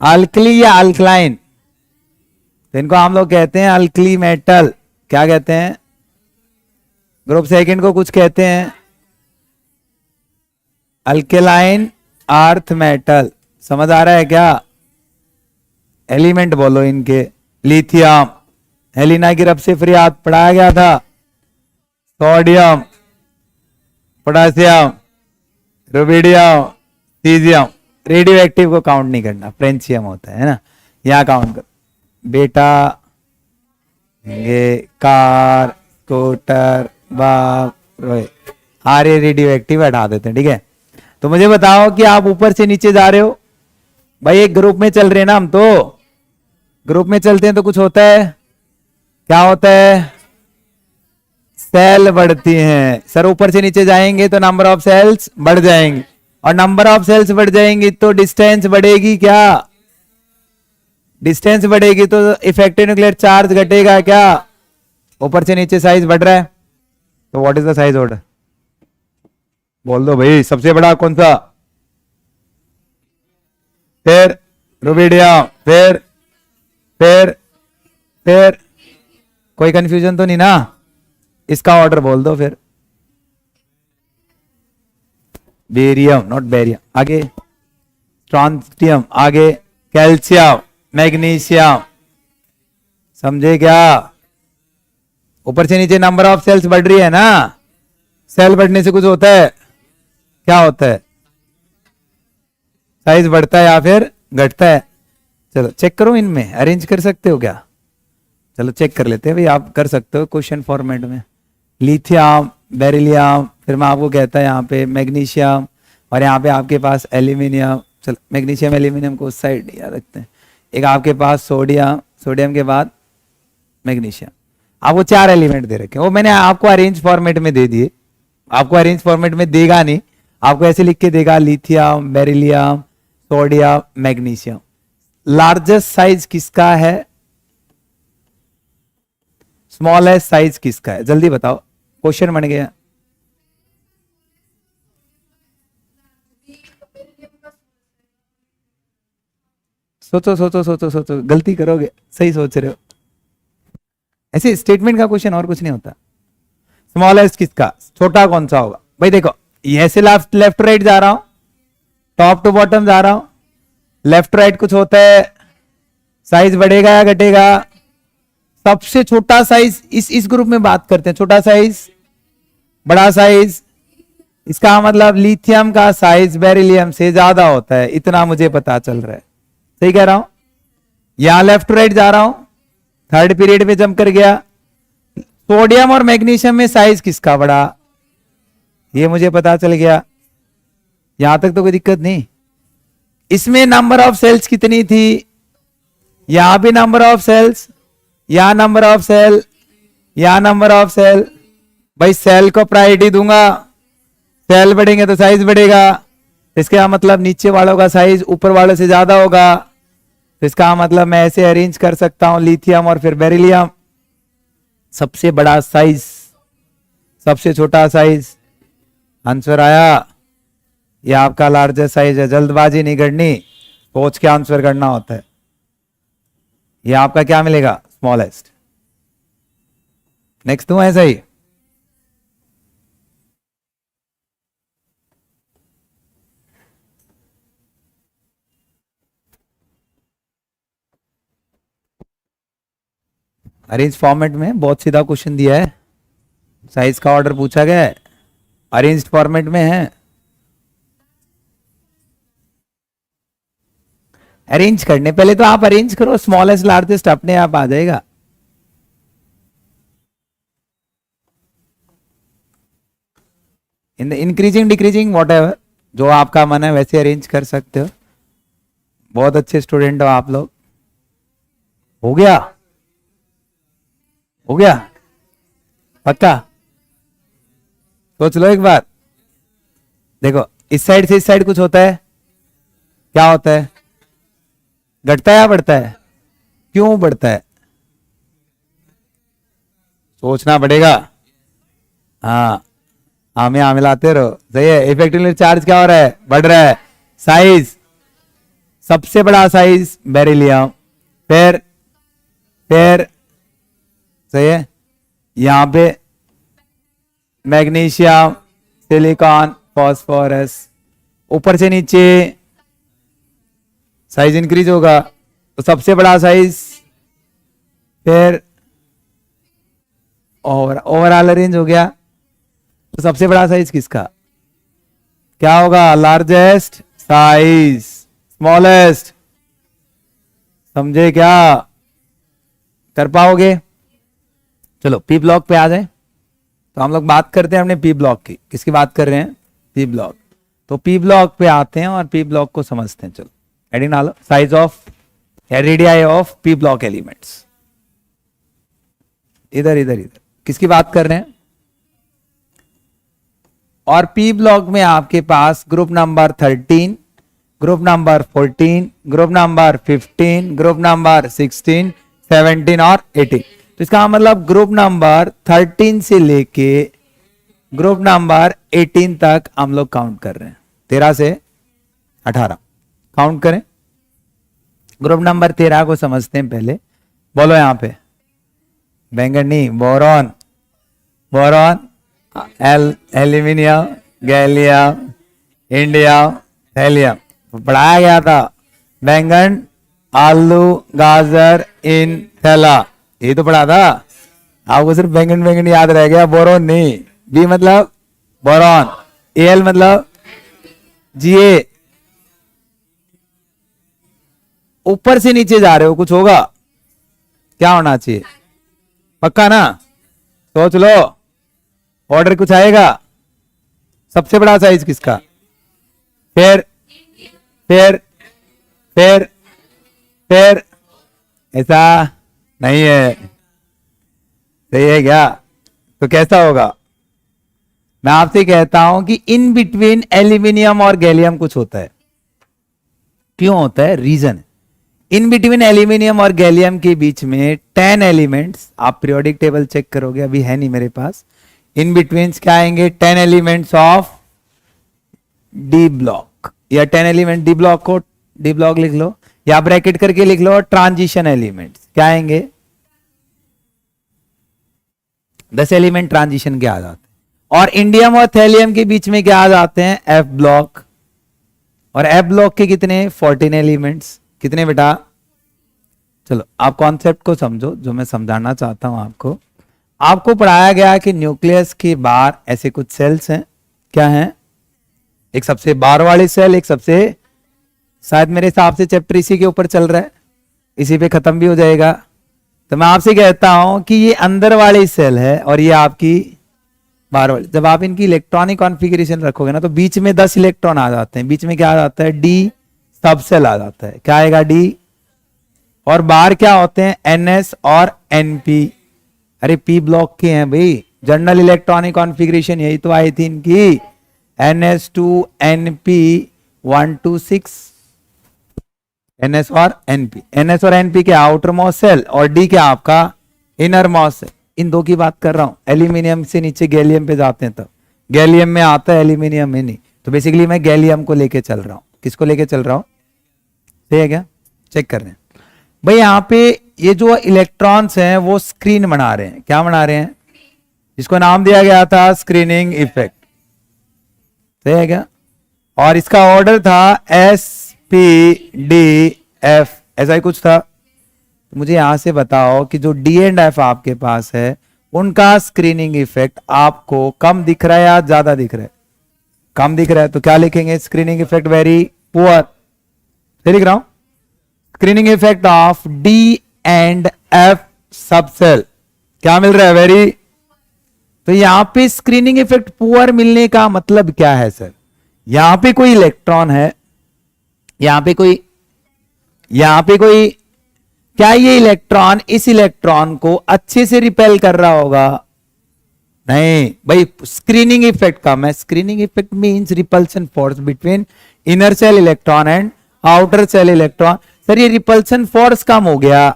अल्कली या अल्कलाइन, तो इनको हम लोग कहते हैं अल्कली मेटल। क्या कहते हैं? ग्रुप सेकंड को कुछ कहते हैं अल्केलाइन अर्थ मेटल। समझ आ रहा है क्या? एलिमेंट बोलो इनके। लिथियम, हेलिना की रब से फरियाद पढ़ाया गया था। Sodium, potassium, rubidium, caesium. Radio active को काउंट नहीं करना, फ्रेंचियम होता है ना, यहां काउंट कर। बेटा, कार, स्कूटर, बाप, सारे रेडियो एक्टिव हटा देते हैं, ठीक है? तो मुझे बताओ कि आप ऊपर से नीचे जा रहे हो, भाई एक ग्रुप में चल रहे हैं ना हम, तो ग्रुप में चलते हैं तो कुछ होता है, क्या होता है? सेल बढ़ती हैं। सर ऊपर से नीचे जाएंगे तो नंबर ऑफ सेल्स बढ़ जाएंगी, और नंबर ऑफ सेल्स बढ़ जाएंगी तो डिस्टेंस बढ़ेगी। क्या? डिस्टेंस बढ़ेगी तो इफेक्टिव न्यूक्लियर चार्ज घटेगा। क्या? ऊपर से नीचे साइज बढ़ रहा है, तो what is the size order? बोल दो भाई, सबसे बड़ा कौन सा? फिर रुबिडियम, फिर कोई कंफ्यूजन तो नहीं ना? इसका ऑर्डर बोल दो फिर। Barium, not barium. आगे स्ट्रॉन्थियम, आगे कैल्शियम, मैग्नीशियम। समझे क्या? ऊपर से नीचे नंबर ऑफ सेल्स बढ़ रही है ना, सेल बढ़ने से कुछ होता है, क्या होता है? साइज बढ़ता है या फिर घटता है? चलो चेक करो, इनमें अरेंज कर सकते हो क्या? चलो चेक कर लेते हैं भाई, आप कर सकते हो क्वेश्चन फॉर्मेट में। लिथियम, बेरिलियम, फिर मैं आपको कहता है यहाँ पे मैग्नीशियम, और यहाँ पे आपके पास एल्यूमिनियम। चलो मैग्नीशियम एल्यूमिनियम को उस साइड याद रखते हैं। एक आपके पास सोडियम, सोडियम के बाद मैग्नीशियम। आपको 4 एलिमेंट दे रखे हैं, वो मैंने आपको अरेंज फॉर्मेट में दे दिए, आपको अरेंज फॉर्मेट में देगा नहीं, आपको ऐसे लिख के देगा lithium, beryllium, sodium, magnesium. Largest size किसका है, स्मॉलेस्ट साइज किसका है, जल्दी बताओ, क्वेश्चन बन गया। सोचो सोचो सोचो सोचो, गलती करोगे, सही सोच रहे हो। ऐसे स्टेटमेंट का क्वेश्चन और कुछ नहीं होता। स्मॉलेस्ट किसका, छोटा कौन सा होगा भाई। देखो ये से लेफ्ट राइट जा रहा हूं, टॉप टू बॉटम जा रहा हूं, लेफ्ट राइट कुछ होता है, साइज बढ़ेगा या घटेगा। सबसे छोटा साइज इस ग्रुप में बात करते हैं, छोटा साइज, बड़ा साइज। इसका मतलब लिथियम का साइज बेरिलियम से ज्यादा होता है, इतना मुझे पता चल रहा है, सही कह रहा हूं। यहां लेफ्ट राइट जा रहा हूं, थर्ड पीरियड में जंप कर गया। सोडियम और मैग्नीशियम में साइज किसका बड़ा, ये मुझे पता चल गया, यहां तक तो कोई दिक्कत नहीं। इसमें नंबर ऑफ सेल्स कितनी थी, यहां भी नंबर ऑफ सेल्स, यहां नंबर ऑफ सेल, यहां नंबर ऑफ सेल। भाई सेल को प्रायोरिटी दूंगा, सेल बढ़ेंगे तो साइज बढ़ेगा, इसका मतलब नीचे वालों का साइज ऊपर वालों से ज्यादा होगा। तो इसका मतलब मैं ऐसे अरेंज कर सकता हूं, लिथियम और फिर बेरिलियम। सबसे बड़ा साइज, सबसे छोटा साइज, आंसर आया। ये आपका लार्जेस्ट साइज है, जल्दबाजी नहीं करनी, सोच के आंसर करना होता है। ये आपका क्या मिलेगा, स्मॉलेस्ट। नेक्स्ट तो ऐसा ही। अरेंज फॉर्मेट में बहुत सीधा क्वेश्चन दिया है, साइज का ऑर्डर पूछा गया है, अरेंज्ड फॉर्मेट में है। अरेंज करने पहले तो आप अरेंज करो, स्मॉलेस्ट लार्जेस्ट अपने आप आ जाएगा। In the increasing decreasing what ever, जो आपका मन है वैसे अरेंज कर सकते हो। बहुत अच्छे स्टूडेंट हो आप लोग। हो गया, हो गया पक्का। सोच लो एक बार। देखो इस साइड से इस साइड कुछ होता है, क्या होता है, घटता है या बढ़ता है, क्यों बढ़ता है, सोचना पड़ेगा। हाँ आमे आमे लाते रहो, सही है। इफेक्टिव चार्ज क्या हो रहा है, बढ़ रहा है। साइज, सबसे बड़ा साइज बेरिलियम, फिर सही है, यहां पे मैग्नीशियम, सिलिकॉन, फॉस्फोरस। ऊपर से नीचे साइज इंक्रीज होगा, तो सबसे बड़ा साइज, फिर ओवरऑल अरेंज हो गया। तो सबसे बड़ा साइज किसका, क्या होगा, लार्जेस्ट साइज, स्मॉलेस्ट। समझे क्या, कर पाओगे। चलो पी ब्लॉक पे आ जाए। तो हम लोग बात करते हैं अपने पी ब्लॉक की, किसकी बात कर रहे हैं, पी ब्लॉक। तो पी ब्लॉक पे आते हैं और पी ब्लॉक को समझते हैं। चलो हेडिंग डालो, size of radii of P block elements. इधर इधर इधर किसकी बात कर रहे हैं। और पी ब्लॉक में आपके पास group number 13, group number 14, group number 15, group number 16, 17 और 18। तो इसका मतलब ग्रुप नंबर 13 से लेके ग्रुप नंबर 18 तक हम लोग काउंट कर रहे हैं, 13 से 18 काउंट करें। ग्रुप नंबर 13 को समझते हैं पहले। बोलो यहां पे, बैंगनी, boron, boron, aluminium, gallium, indium, thallium. पढ़ाया गया था बैंगन, आलू, गाजर, इन, थैला, ये तो पढ़ा था। आपको सिर्फ बैंगन बैंगन याद रह गया, बोरॉन नहीं। बी मतलब बोरॉन, एल मतलब जीए। ऊपर से नीचे जा रहे हो, कुछ होगा, क्या होना चाहिए, पक्का ना, सोच लो, ऑर्डर कुछ आएगा। सबसे बड़ा साइज किसका, फिर फिर फिर फिर ऐसा नहीं है, सही है क्या, तो कैसा होगा, मैं आपसे कहता हूं कि इन बिटवीन एल्यूमिनियम और गैलियम कुछ होता है। क्यों होता है? रीजन, इन बिटवीन एल्यूमिनियम और गैलियम के बीच में 10 एलिमेंट्स, आप पीरियोडिक टेबल चेक करोगे, अभी है नहीं मेरे पास। इन बिटवीन क्या आएंगे? 10 एलिमेंट्स ऑफ डी ब्लॉक, या 10 एलिमेंट डी ब्लॉक को डी ब्लॉक लिख लो या ब्रैकेट करके लिख लो, ट्रांजिशन एलिमेंट्स क्या आएंगे? 10 एलिमेंट ट्रांजिशन के आ जाते हैं। और इंडियम और थैलियम के बीच में क्या आ जाते हैं? F block. और एफ ब्लॉक के कितने? 14 एलिमेंट्स। कितने बेटा? चलो आप कॉन्सेप्ट को समझो जो मैं समझाना चाहता हूं आपको। आपको पढ़ाया गया कि न्यूक्लियस के बाहर ऐसे कुछ सेल्स हैं। क्या हैं? एक सबसे बाहर वाली सेल, एक सबसे, शायद मेरे हिसाब से चैप्टर इसी के ऊपर चल रहा है, इसी पे खत्म भी हो जाएगा। तो मैं आपसे कहता हूं कि ये अंदर वाली सेल है और ये आपकी बाहर वाली। जब आप इनकी इलेक्ट्रॉनिक कॉन्फ़िगरेशन रखोगे ना तो बीच में 10 इलेक्ट्रॉन आ जाते हैं। बीच में क्या आ जाता है? डी सब सेल आ जाता है। क्या आएगा? डी। और बाहर क्या होते हैं? एनएस और एनपी। अरे पी ब्लॉक के हैं भाई, जनरल इलेक्ट्रॉनिक कॉन्फ़िगरेशन यही तो आई थी इनकी, NS2NP126। NS और NP, NS और NP के आउटर मोस्ट सेल और D क्या आपका इनर मोस्ट सेल। इन दो की बात कर रहा हूं। एल्यूमिनियम से नीचे गैलियम पे जाते हैं, तब गैलियम में आता है, एल्यूमिनियम में नहीं। तो बेसिकली मैं गैलियम को लेके चल रहा हूं। किसको लेके चल रहा हूं? सही है क्या? चेक कर रहे हैं भाई। यहां पे ये जो इलेक्ट्रॉन्स हैं वो स्क्रीन बना रहे हैं। क्या बना रहे हैं? जिसको नाम दिया गया था स्क्रीनिंग इफेक्ट। सही है क्या? और इसका ऑर्डर था SPDF, ऐसा ही कुछ था। तो मुझे यहां से बताओ कि जो D एंड F आपके पास है उनका स्क्रीनिंग इफेक्ट आपको कम दिख रहा है या ज्यादा दिख रहा है? कम दिख रहा है। तो क्या लिखेंगे? Screening effect very poor. फिर लिख रहा हूं, screening effect of D and F सब सेल क्या मिल रहा है? वेरी। तो यहां पे स्क्रीनिंग इफेक्ट पुअर मिलने का मतलब क्या है सर? यहां पे कोई इलेक्ट्रॉन है, यहां पे कोई क्या ये इलेक्ट्रॉन इस इलेक्ट्रॉन को अच्छे से रिपेल कर रहा होगा? नहीं भाई, स्क्रीनिंग इफेक्ट कम है। Screening effect means repulsion force between inner shell electron and outer shell electron. Sir ये रिपल्सन फोर्स कम हो गया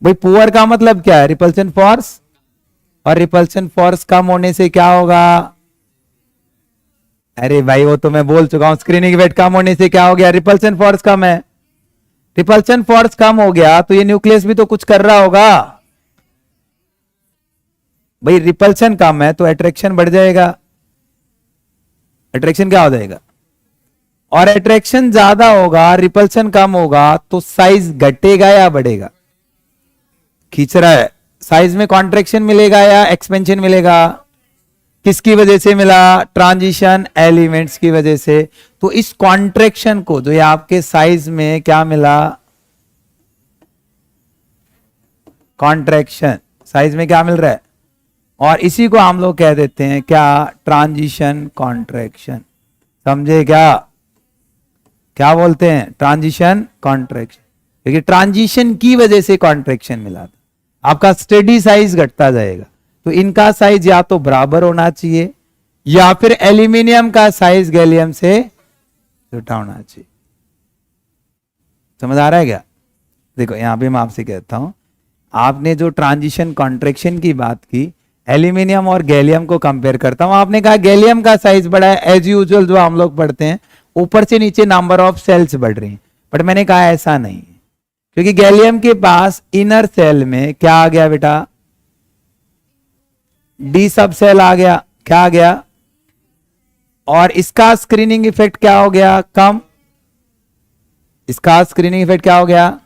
भाई। पुअर का मतलब क्या है? Repulsion force. और रिपल्सन फोर्स कम होने से क्या होगा? अरे भाई वो तो मैं बोल चुका हूं, स्क्रीनिंग इफेक्ट कम होने से क्या हो गया? रिपल्सन फोर्स कम है। रिपल्सन फोर्स कम हो गया तो ये न्यूक्लियस भी तो कुछ कर रहा होगा भाई। रिपल्सन कम है तो अट्रैक्शन बढ़ जाएगा। अट्रैक्शन क्या हो जाएगा? और अट्रैक्शन ज्यादा होगा, रिपल्सन कम होगा तो साइज घटेगा या बढ़ेगा? खींच रहा है, साइज में कॉन्ट्रैक्शन मिलेगा या एक्सपेंशन मिलेगा? किसकी वजह से मिला? ट्रांजिशन एलिमेंट्स की वजह से। तो इस कॉन्ट्रैक्शन को जो ये आपके साइज में क्या मिला? कॉन्ट्रैक्शन। साइज में क्या मिल रहा है? और इसी को हम लोग कह देते हैं क्या? Transition contraction. समझे क्या? क्या बोलते हैं? Transition contraction. क्योंकि ट्रांजिशन की वजह से कॉन्ट्रैक्शन मिला था, आपका स्टेडी साइज घटता जाएगा। तो इनका साइज या तो बराबर होना चाहिए या फिर एल्यूमिनियम का साइज गैलियम से छोटा होना चाहिए। समझ आ रहा है क्या? देखो यहां पे मैं आपसे कहता हूं, आपने जो ट्रांजिशन कॉन्ट्रैक्शन की बात की, एल्यूमिनियम और गैलियम को कंपेयर करता हूं। आपने कहा गैलियम का साइज बड़ा है, एज यूजुअल जो हम लोग पढ़ते हैं, ऊपर से नीचे नंबर ऑफ सेल्स बढ़ रही हैं। बट मैंने कहा ऐसा नहीं है, क्योंकि गैलियम के पास इनर सेल में क्या आ गया बेटा? डी सब सेल आ गया। क्या आ गया? और इसका स्क्रीनिंग इफेक्ट क्या हो गया? कम। इसका स्क्रीनिंग इफेक्ट क्या हो गया?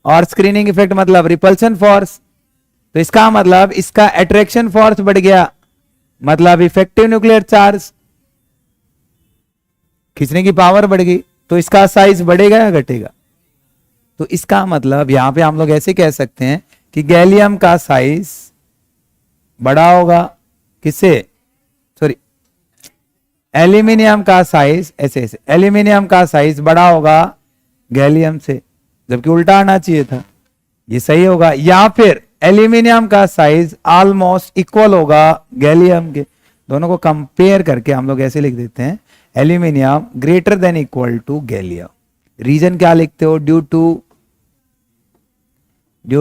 और स्क्रीनिंग इफेक्ट मतलब रिपल्सन फोर्स। तो इसका मतलब इसका अट्रैक्शन फोर्स बढ़ गया, मतलब इफेक्टिव न्यूक्लियर चार्ज, खींचने की पावर बढ़ गई। तो इसका साइज बढ़ेगा या घटेगा? तो इसका मतलब यहां पे हम लोग ऐसे कह सकते हैं कि गैलियम का साइज बड़ा होगा। किससे? सॉरी, एल्यूमिनियम का साइज, ऐसे एल्यूमिनियम का साइज बड़ा होगा गैलियम से, जबकि उल्टा आना चाहिए था। ये सही होगा। या फिर एल्यूमिनियम का साइज ऑलमोस्ट इक्वल होगा गैलियम के। दोनों को कंपेयर करके हम लोग ऐसे लिख देते हैं, aluminium greater than equal to gallium. Reason क्या लिखते हो? Due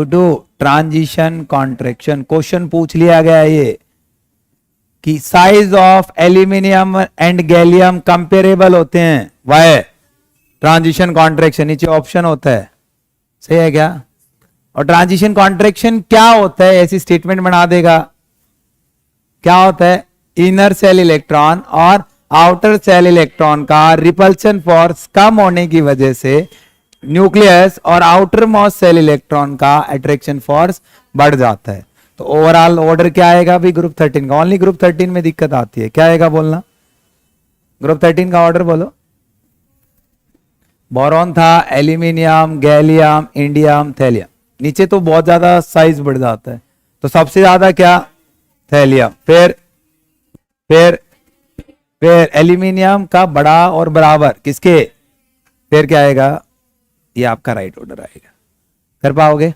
to transition contraction. Question पूछ लिया गया ये कि size of aluminium and gallium comparable होते हैं, वाई ट्रांजिशन कॉन्ट्रैक्शन, नीचे ऑप्शन होता है, सही है क्या? और ट्रांजिशन कॉन्ट्रैक्शन क्या होता है? ऐसी स्टेटमेंट बना देगा। क्या होता है? इनर सेल इलेक्ट्रॉन और आउटर सेल इलेक्ट्रॉन का रिपल्शन फोर्स कम होने की वजह से न्यूक्लियस और आउटर मोस्ट सेल इलेक्ट्रॉन का अट्रैक्शन फोर्स बढ़ जाता है। तो ओवरऑल ऑर्डर क्या आएगा भाई? ग्रुप 13 का। ओनली ग्रुप 13 में दिक्कत आती है। क्या आएगा बोलना? ग्रुप 13 का ऑर्डर बोलो। बोरॉन था, एल्यूमिनियम, गैलियम, इंडियम, थैलियम। नीचे तो बहुत ज्यादा साइज बढ़ जाता है, तो सबसे ज्यादा क्या? थैलियम। फिर एल्यूमिनियम का बड़ा और बराबर किसके? फिर क्या आएगा? ये आपका राइट ऑर्डर आएगा। कर पाओगे?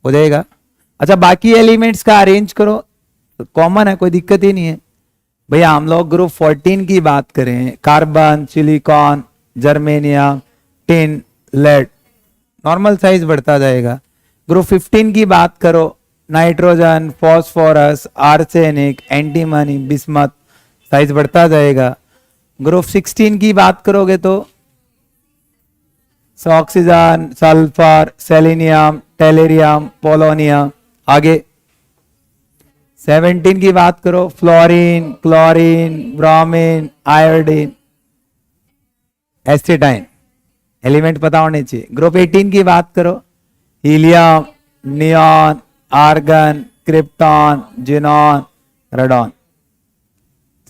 हो जाएगा। अच्छा, बाकी एलिमेंट्स का अरेंज करो, तो कॉमन है, कोई दिक्कत ही नहीं है। भैया हम लोग ग्रुप 14 की बात करें, carbon, silicon, germanium, tin, lead, normal size बढ़ता जाएगा। ग्रुप 15 की बात करो, nitrogen, phosphorus, arsenic, antimony, bismuth, size बढ़ता जाएगा। ग्रुप 16 की बात करोगे तो oxygen, sulphur, selenium, tellurium, polonium. आगे 17 की बात करो, fluorine, chlorine, bromine, iodine, astatine, element पता होने चाहिए। ग्रुप 18 की बात करो, helium, neon, argon, krypton, xenon, radon.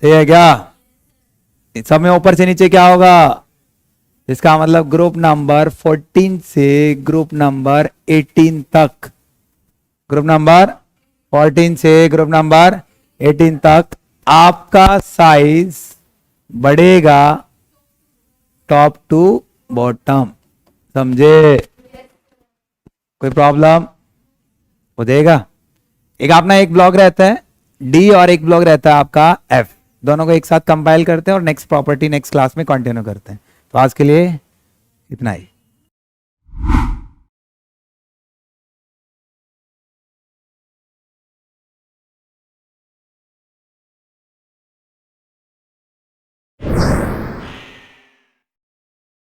सही है क्या? इस सब में ऊपर से नीचे क्या होगा? इसका मतलब ग्रुप नंबर 14 से ग्रुप नंबर 18 तक, ग्रुप नंबर 14 से ग्रुप नंबर 18 तक आपका साइज बढ़ेगा टॉप टू बॉटम। समझे? कोई प्रॉब्लम? हो जाएगा। एक अपना एक ब्लॉक रहता है डी और एक ब्लॉक रहता है आपका एफ, दोनों को एक साथ कंपाइल करते हैं और नेक्स्ट प्रॉपर्टी नेक्स्ट क्लास में कंटिन्यू करते हैं। तो आज के लिए इतना ही।